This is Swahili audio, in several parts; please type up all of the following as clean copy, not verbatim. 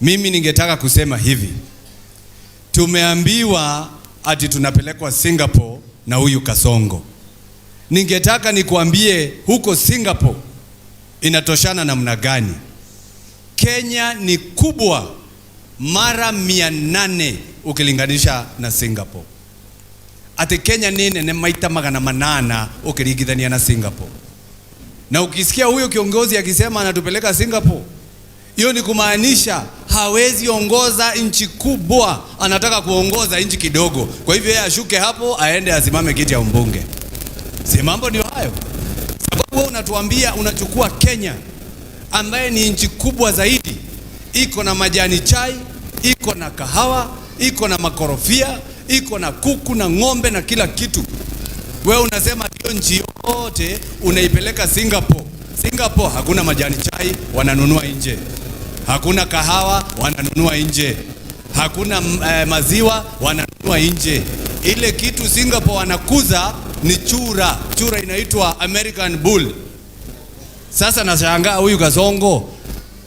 Mimi ningetaka kusema hivi. Tumeambiwa ati tunapelekwa Singapore na huyu Kasongo. Ningetaka nikuambie huko Singapore inatoshana namna gani. Kenya ni kubwa mara 800 ukilinganisha na Singapore. Ati Kenya nene ne maita magana 800 ukilinganisha na Singapore. Na ukisikia huyo kiongozi akisema anatupeleka Singapore, hiyo ni kumaanisha hawezi ongoza nchi kubwa, anataka kuongoza nchi kidogo. Kwa hivyo yeye ashuke hapo aende asimame kiti ya mbunge. Si mambo ndio hayo? Sababu wewe unatuambia unachukua Kenya ambaye ni nchi kubwa zaidi, iko na majani chai, iko na kahawa, iko na makorofia, iko na kuku na ng'ombe na kila kitu. Wewe unasema hiyo nchi yote unaipeleka Singapore. Singapore hakuna majani chai, wananunua nje. Hakuna kahawa, wananunua nje. Hakuna maziwa, wananunua nje. Ile kitu Singapore wanakuza ni chura. Chura inaitwa American Bull. Sasa nashangaa huyu Kasongo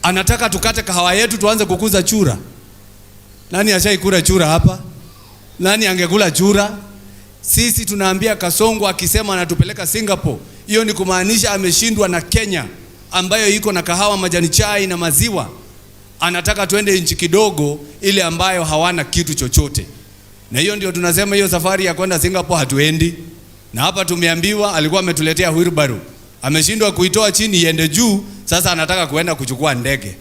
anataka tukate kahawa yetu tuanze kukuza chura. Nani ashaikula chura hapa? Nani angekula chura? Sisi tunaambia Kasongo akisema anatupeleka Singapore, hiyo ni kumaanisha ameshindwa na Kenya ambayo iko na kahawa, majani chai na maziwa. Anataka tuende nchi kidogo ile ambayo hawana kitu chochote. Na hiyo ndio tunasema hiyo safari ya kwenda Singapore hatuendi. Na hapa tumeambiwa alikuwa ametuletea wheelbarrow. Ameshindwa kuitoa chini iende juu, sasa anataka kuenda kuchukua ndege.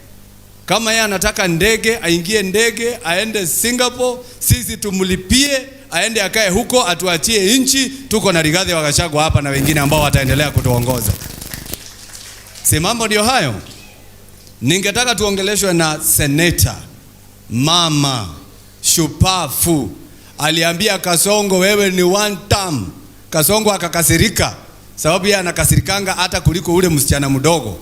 Kama yeye anataka ndege, aingie ndege, aende Singapore, sisi tumlipie, aende akae huko, atuachie nchi, tuko na Rigathi wa Gachagua hapa na wengine ambao wataendelea kutuongoza. Si mambo ndio hayo? Ningetaka tuongeleshwe na seneta mama shupafu. Aliambia Kasongo wewe ni one term. Kasongo akakasirika sababu yeye anakasirikanga hata kuliko ule msichana mdogo.